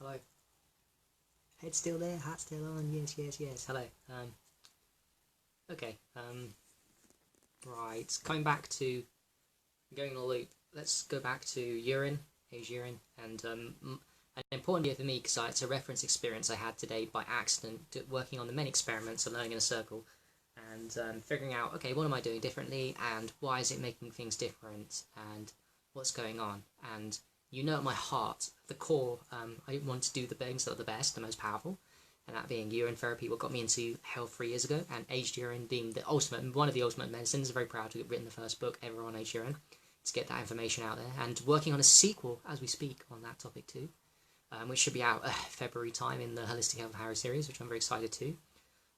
Hello. Head still there, hat still on, yes, yes, yes, hello. Okay, right, going back to, going on a loop, let's go back to urine, aged urine, and an important bit for me, because it's a reference experience I had today by accident, working on the many experiments and learning in a circle, and figuring out, okay, what am I doing differently, and why is it making things different, and what's going on, and you know at my heart, the core, I want to do the things that are the best, the most powerful, and that being urine therapy, what got me into health 3 years ago, and aged urine being the ultimate, one of the ultimate medicines. I'm very proud to have written the first book ever on aged urine, to get that information out there, and working on a sequel as we speak on that topic too, which should be out February time in the Holistic Health Harry series, which I'm very excited to.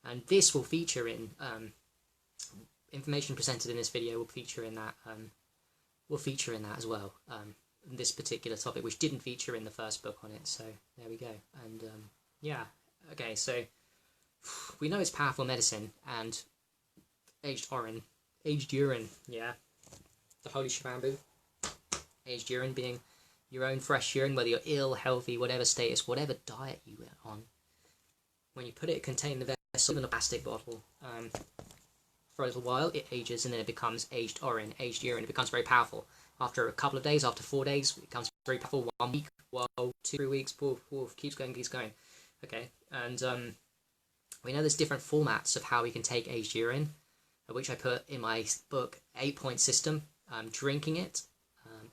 And this will feature in, information presented in this video will feature in that, as well. This particular topic, which didn't feature in the first book on it, so there we go. And yeah, okay, so we know it's powerful medicine, and aged urine, yeah, the holy shabambu. Aged urine being your own fresh urine, whether you're ill, healthy, whatever status, whatever diet you are on. When you put it contain the vessel in a plastic bottle, for a little while it ages, and then it becomes aged urine. It becomes very powerful. After a couple of days, after 4 days, it becomes very powerful. 1 week, 2, 3 weeks, keeps going. Okay, and we know there's different formats of how we can take aged urine, which I put in my book, 8-point system. Drinking it,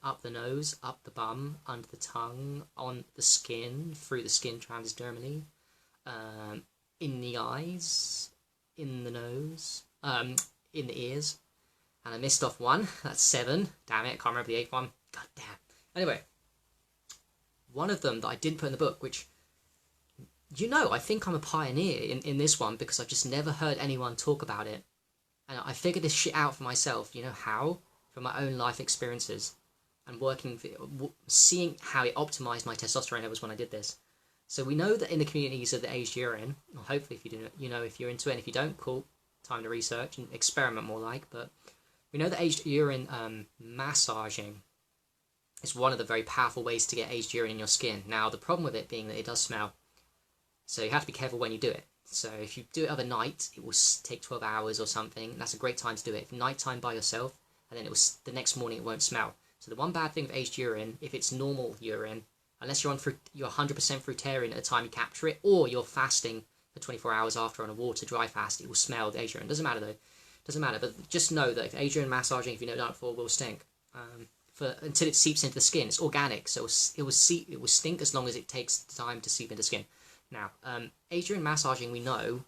up the nose, up the bum, under the tongue, on the skin, through the skin transdermally, in the eyes, in the nose, in the ears. And I missed off one. That's 7. Damn it, I can't remember the 8th one. God damn. Anyway, one of them that I didn't put in the book, which, you know, I think I'm a pioneer in this one, because I've just never heard anyone talk about it. And I figured this shit out for myself. You know how? From my own life experiences. And seeing how it optimized my testosterone levels when I did this. So we know that in the communities of the aged urine, well, hopefully if you do, you know, if you're into it, and if you don't, cool, time to research and experiment more like, but we know that aged urine massaging is one of the very powerful ways to get aged urine in your skin. Now, the problem with it being that it does smell, so you have to be careful when you do it. So if you do it overnight, it will take 12 hours or something. That's a great time to do it. If nighttime by yourself, and then the next morning it won't smell. So the one bad thing with aged urine, if it's normal urine, unless you're 100% fruitarian at the time you capture it, or you're fasting for 24 hours after on a water dry fast, it will smell the aged urine. Doesn't matter though. Doesn't matter, but just know that if aged urine massaging, if you know done it before, will stink. Until it seeps into the skin. It's organic, so it will stink as long as it takes time to seep into skin. Now, aged urine massaging, we know,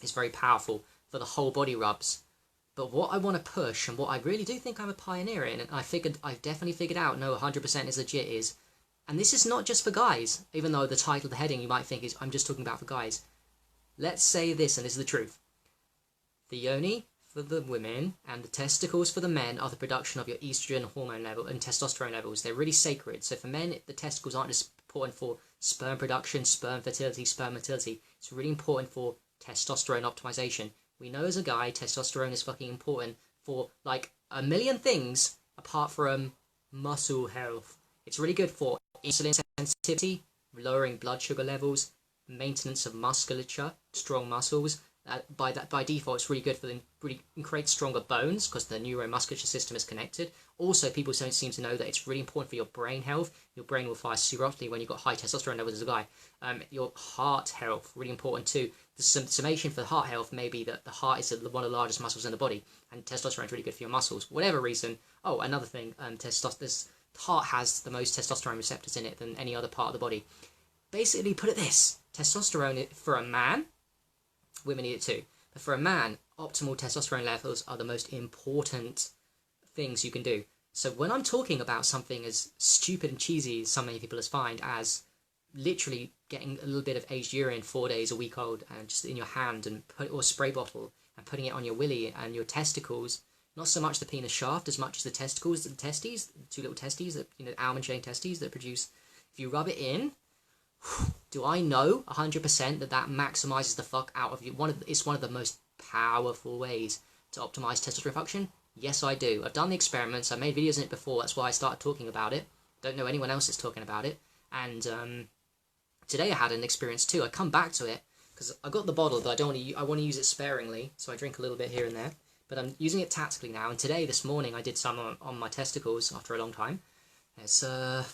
is very powerful for the whole body rubs. But what I want to push, and what I really do think I'm a pioneer in, and I've definitely figured out, no, 100% is legit, is, and this is not just for guys, even though the title, the heading, you might think is, I'm just talking about for guys. Let's say this, and this is the truth. The yoni for the women and the testicles for the men are the production of your estrogen hormone level and testosterone levels. They're really sacred. So for men, the testicles aren't just important for sperm production, sperm fertility, sperm motility. It's really important for testosterone optimization. We know as a guy, testosterone is fucking important for like a million things apart from muscle health. It's really good for insulin sensitivity, lowering blood sugar levels, maintenance of musculature, strong muscles. By default, it's really good for them. Really create stronger bones because the neuromuscular system is connected. Also, people seem to know that it's really important for your brain health. Your brain will fire super optimally when you've got high testosterone levels as a guy. Your heart health, really important too. The summation for the heart health may be that the heart is one of the largest muscles in the body, and testosterone is really good for your muscles. Whatever reason. Oh, another thing, the heart has the most testosterone receptors in it than any other part of the body. Basically, put it this: testosterone for a man. Women need it too. But for a man, optimal testosterone levels are the most important things you can do. So when I'm talking about something as stupid and cheesy as some many people find, as literally getting a little bit of aged urine 4 days a week old and just in your hand and or spray bottle and putting it on your willy and your testicles, not so much the penis shaft as much as the testicles, the testes, the 2 little testes, that, you know, almond-shaped testes that produce, if you rub it in, do I know 100% that maximizes the fuck out of you? It's one of the most powerful ways to optimize testosterone function. Yes, I do. I've done the experiments. I made videos on it before. That's why I started talking about it. Don't know anyone else that's talking about it. And Today I had an experience too. I come back to it because I got the bottle, but I want to use it sparingly, so I drink a little bit here and there. But I'm using it tactically now. And today, this morning, I did some on my testicles after a long time. It's a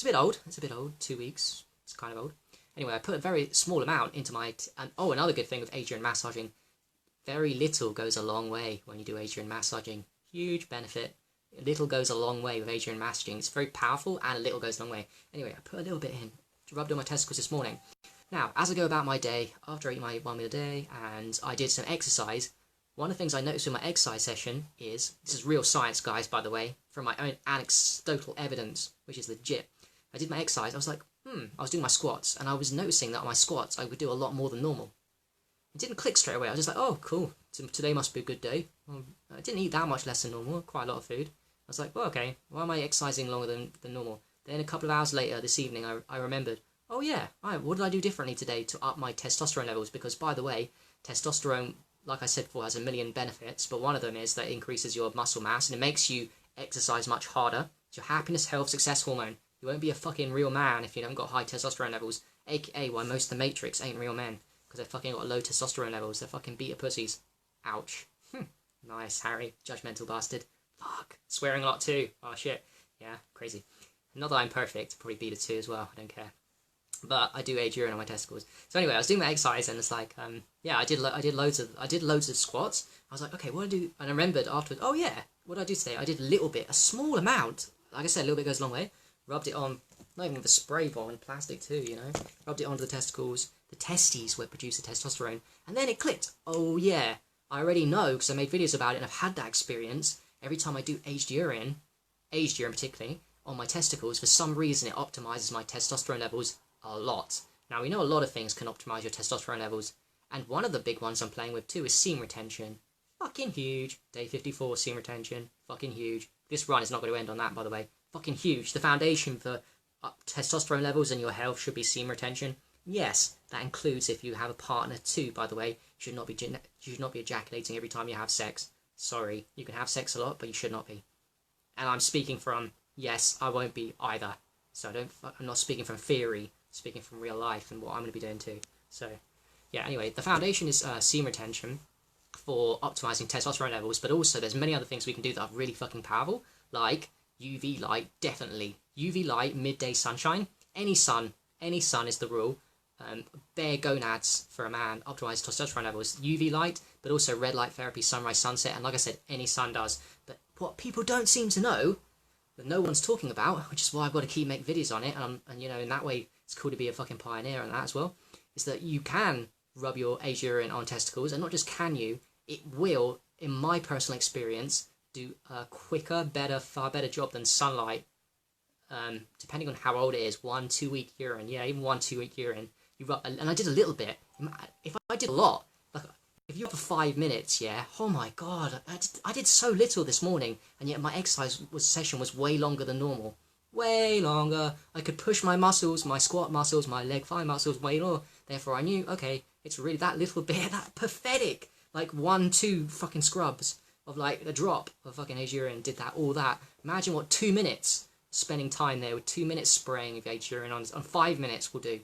bit old. It's a bit old. 2 weeks. It's kind of old. Anyway, I put a very small amount into my... another good thing with Adrian massaging. Very little goes a long way when you do Adrian massaging. Huge benefit. Little goes a long way with Adrian massaging. It's very powerful and a little goes a long way. Anyway, I put a little bit in. Rubbed on my testicles this morning. Now, as I go about my day, after I eat my 1 meal a day, and I did some exercise, one of the things I noticed in my exercise session is, this is real science, guys, by the way, from my own anecdotal evidence, which is legit. I did my exercise, I was like, I was doing my squats, and I was noticing that on my squats, I would do a lot more than normal. It didn't click straight away. I was just like, oh, cool, today must be a good day. I didn't eat that much less than normal, quite a lot of food. I was like, well, okay, why am I exercising longer than normal? Then a couple of hours later, this evening, I remembered, oh yeah, what did I do differently today to up my testosterone levels? Because, by the way, testosterone, like I said before, has a million benefits, but one of them is that it increases your muscle mass, and it makes you exercise much harder. It's your happiness, health, success hormone. You won't be a fucking real man if you haven't got high testosterone levels, aka why most of the Matrix ain't real men, because they've fucking got low testosterone levels. They're fucking beta pussies. Ouch. Nice, Harry. Judgmental bastard. Fuck. Swearing a lot too. Oh shit. Yeah, crazy. Not that I'm perfect, probably beta 2 as well, I don't care. But I do age urine on my testicles. So anyway, I was doing my exercise and it's like, yeah, I did loads of squats. I was like, okay, what do I do? And I remembered afterwards, oh yeah, what did I do today? I did a little bit, a small amount. Like I said, a little bit goes a long way. Rubbed it on, not even with a spray bottle, in plastic too, you know. Rubbed it onto the testicles. The testes where produce the testosterone. And then it clicked. Oh yeah, I already know because I made videos about it and I've had that experience. Every time I do aged urine particularly, on my testicles, for some reason it optimizes my testosterone levels a lot. Now, we know a lot of things can optimize your testosterone levels, and one of the big ones I'm playing with too is semen retention. Fucking huge. Day 54, semen retention. Fucking huge. This run is not going to end on that, by the way. Fucking huge. The foundation for testosterone levels and your health should be semen retention. Yes, that includes if you have a partner too, by the way. You should not be ejaculating every time you have sex. Sorry, you can have sex a lot, but you should not be. And I'm speaking from, yes, I won't be either. So I'm not speaking from theory, speaking from real life and what I'm going to be doing too. So, yeah, anyway, the foundation is semen retention for optimizing testosterone levels, but also there's many other things we can do that are really fucking powerful, like UV light, definitely. UV light, midday sunshine, any sun is the rule. Bare gonads for a man, optimize testosterone levels, UV light, but also red light therapy, sunrise, sunset, and like I said, any sun does. But what people don't seem to know, that no one's talking about, which is why I've got to keep making videos on it, and you know, in that way, it's cool to be a fucking pioneer on that as well, is that you can rub your aged urine on testicles, and not just can you, it will, in my personal experience, do a quicker, better, far better job than sunlight, depending on how old it is, 1-2 week urine, yeah, even 1-2 week urine. You rub, and I did a little bit. If I did a lot, like if you for 5 minutes, yeah, oh my god, I did so little this morning, and yet my exercise session was way longer than normal. Way longer. I could push my muscles, my squat muscles, my leg thigh muscles way more. Therefore, I knew, okay, it's really that little bit, that pathetic, like 1-2 fucking scrubs of like a drop of fucking aged urine did that, all that. Imagine what 2 minutes spending time there with 2 minutes spraying of aged urine on 5 minutes will do.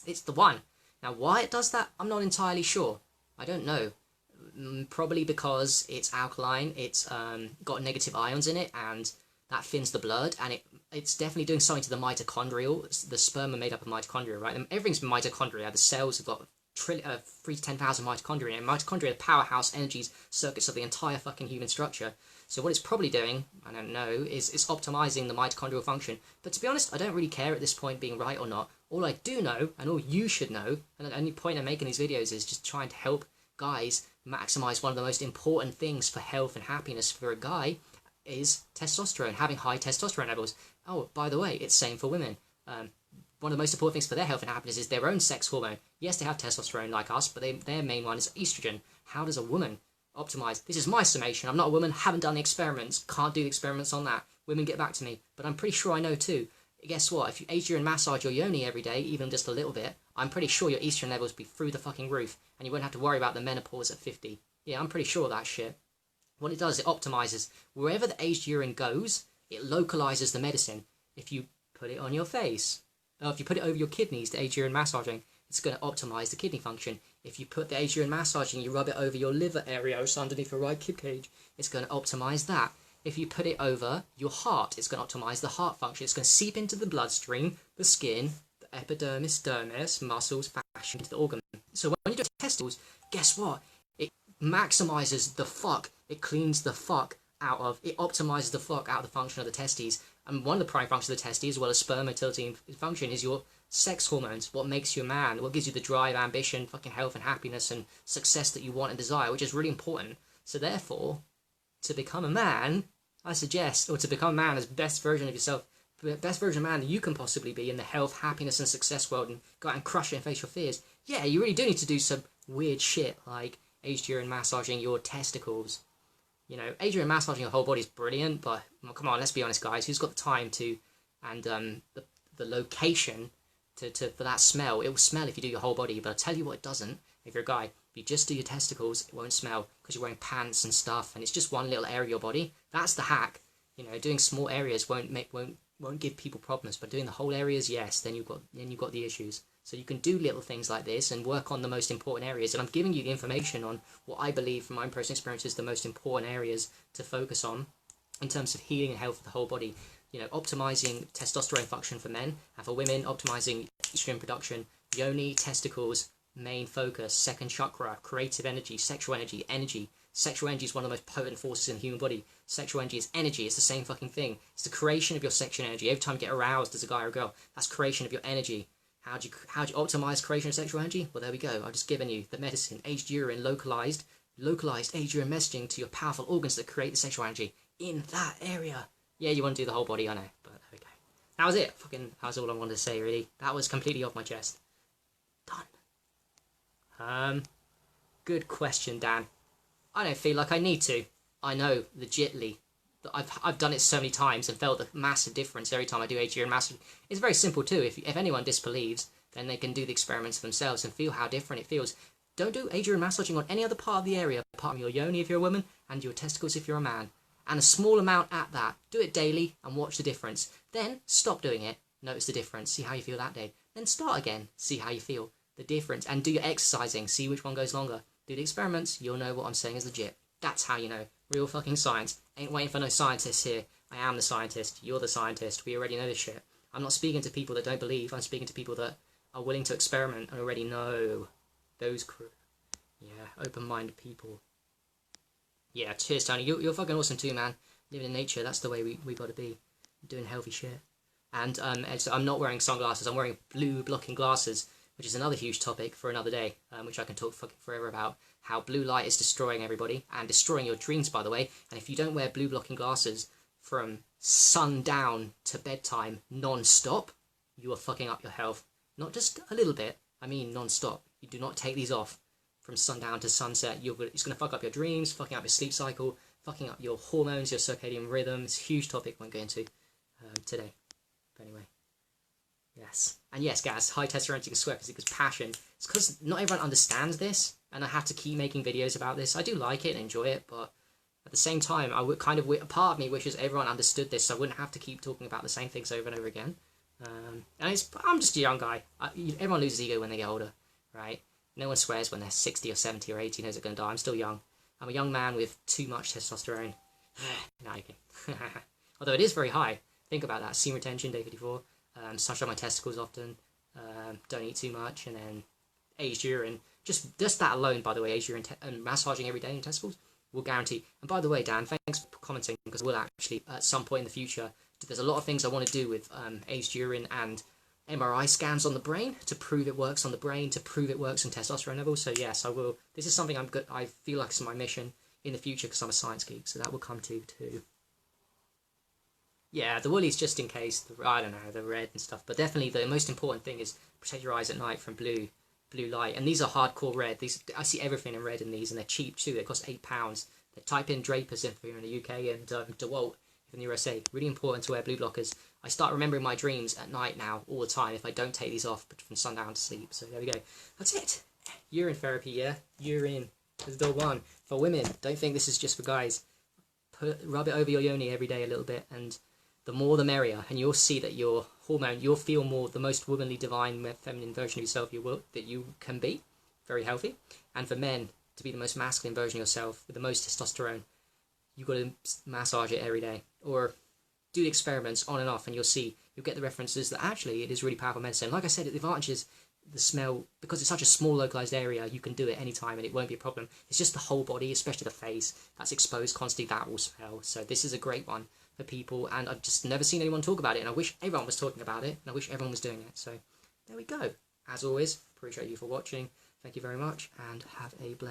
It's the one. Now, why it does that, I'm not entirely sure. I don't know. Probably because it's alkaline, it's got negative ions in it, and that thins the blood, and it's definitely doing something to the mitochondrial. The sperm are made up of mitochondria, right? And everything's mitochondria. The cells have got 3 to 10,000 mitochondria, and mitochondria are the powerhouse energies circuits of the entire fucking human structure. So what it's probably doing, I don't know, is it's optimizing the mitochondrial function. But to be honest, I don't really care at this point being right or not. All I do know, and all you should know, and the only point I'm making these videos is just trying to help guys maximize one of the most important things for health and happiness for a guy is testosterone, having high testosterone levels. Oh, by the way, it's same for women. One of the most important things for their health and happiness is their own sex hormone. Yes, they have testosterone like us, but their main one is estrogen. How does a woman optimize? This is my summation. I'm not a woman, haven't done the experiments, can't do the experiments on that. Women, get back to me. But I'm pretty sure I know too. Guess what? If you age urine massage your yoni every day, even just a little bit, I'm pretty sure your estrogen levels will be through the fucking roof, and you won't have to worry about the menopause at 50. Yeah, I'm pretty sure of that shit. What it does, it optimizes. Wherever the aged urine goes, it localizes the medicine. If you put it on your face, If you put it over your kidneys, the age urine massaging, it's going to optimize the kidney function. If you put the age urine massaging, you rub it over your liver area, which is underneath your right rib cage, it's going to optimize that. If you put it over your heart, it's going to optimize the heart function. It's going to seep into the bloodstream, the skin, the epidermis, dermis, muscles, fascia, into the organ. So when you do testicles, guess what? It maximizes the fuck. It cleans the fuck out of, it optimizes the fuck out of the function of the testes. And one of the prime functions of the testes, as well as sperm motility and function, is your sex hormones. What makes you a man, what gives you the drive, ambition, fucking health and happiness and success that you want and desire, which is really important. So therefore, to become a man, I suggest, or to become a man as best version of yourself, the best version of man that you can possibly be in the health, happiness and success world, and go out and crush it and face your fears, yeah, you really do need to do some weird shit like age urine massaging your testicles. You know, age urine massaging your whole body is brilliant, but well, come on, let's be honest, guys. Who's got the time to, and the location for that smell? It will smell if you do your whole body, but I'll tell you what it doesn't. If you're a guy, if you just do your testicles, it won't smell because you're wearing pants and stuff, and it's just one little area of your body. That's the hack. You know, doing small areas won't give people problems, but doing the whole areas, yes. Then you've got the issues. So you can do little things like this and work on the most important areas. And I'm giving you the information on what I believe from my own personal experience is the most important areas to focus on in terms of healing and health of the whole body. You know, optimizing testosterone function for men, and for women, optimizing estrogen production, yoni, testicles, main focus, second chakra, creative energy, sexual energy, energy. Sexual energy is one of the most potent forces in the human body. Sexual energy is energy. It's the same fucking thing. It's the creation of your sexual energy. Every time you get aroused as a guy or a girl, that's creation of your energy. How do you optimize creation of sexual energy? Well, there we go. I've just given you the medicine, aged urine, localized aged urine messaging to your powerful organs that create the sexual energy in that area. Yeah, you want to do the whole body, I know, but there we go. That was it. That was all I wanted to say, really. That was completely off my chest. Done. Good question, Dan. I don't feel like I need to. I know, legitly. I've done it so many times and felt a massive difference every time I do age urine massage. It's very simple too. If anyone disbelieves, then they can do the experiments for themselves and feel how different it feels. Don't do age urine massaging on any other part of the area, apart from your yoni if you're a woman, and your testicles if you're a man. And a small amount at that. Do it daily and watch the difference. Then stop doing it, notice the difference, see how you feel that day. Then start again, see how you feel. The difference. And do your exercising, see which one goes longer. Do the experiments, you'll know what I'm saying is legit. That's how you know. Real fucking science. Ain't waiting for no scientists here. I am the scientist. You're the scientist. We already know this shit. I'm not speaking to people that don't believe. I'm speaking to people that are willing to experiment and already know those crew. Yeah, open-minded people. Yeah, cheers, Tony. You're fucking awesome too, man. Living in nature, that's the way we got to be. Doing healthy shit. And so I'm not wearing sunglasses. I'm wearing blue blocking glasses, which is another huge topic for another day, which I can talk fucking forever about. How blue light is destroying everybody, and destroying your dreams, by the way. And if you don't wear blue blocking glasses from sundown to bedtime non-stop, you are fucking up your health. Not just a little bit, I mean non-stop. You do not take these off from sundown to sunset. It's going to fuck up your dreams, fucking up your sleep cycle, fucking up your hormones, your circadian rhythm. It's a huge topic I won't go into today. But anyway. Yes. And yes, guys, high testosterone you can sweat because it gives passion. It's because not everyone understands this, and I have to keep making videos about this. I do like it and enjoy it, but at the same time, I would a part of me wishes everyone understood this, so I wouldn't have to keep talking about the same things over and over again. And I'm just a young guy. Everyone loses ego when they get older, right? No one swears when they're 60 or 70 or 80 knows they're going to die. I'm still young. I'm a young man with too much testosterone. No, you can. Although it is very high. Think about that. Semen retention, day 54. Such on my testicles often. Don't eat too much. And then aged urine. Just that alone, by the way, aged urine and massaging every day in your testicles will guarantee. And by the way, Dan, thanks for commenting, because we'll actually, at some point in the future, there's a lot of things I want to do with aged urine and MRI scans on the brain to prove it works on the brain, to prove it works in testosterone levels. So yes, I will. This is something I feel like it's my mission in the future because I'm a science geek. So that will come to too. Yeah, the woolies just in case. I don't know, the red and stuff. But definitely the most important thing is protect your eyes at night from blue light. And these are hardcore red. I see everything in red in these, and they're cheap too. They cost £8. They type in Drapers if you're in the UK and DeWalt in the USA. Really important to wear blue blockers. I start remembering my dreams at night now all the time if I don't take these off from sundown to sleep. So there we go. That's it. Urine therapy, yeah? Urine is the one. For women, don't think this is just for guys. Rub it over your yoni every day a little bit, and the more the merrier. And you'll see that your hormone, you'll feel more the most womanly, divine, feminine version of yourself that you can be, very healthy. And for men to be the most masculine version of yourself with the most testosterone, you've got to massage it every day, or do the experiments on and off, and you'll get the references that actually it is really powerful medicine. Like I said, the advantage is the smell, because it's such a small localized area, you can do it anytime and it won't be a problem. It's just the whole body, especially the face, that's exposed constantly, that will smell. So this is a great one for people, and I've just never seen anyone talk about it, and I wish everyone was talking about it, and I wish everyone was doing it. So there we go. As always, appreciate you for watching. Thank you very much, and have a blessed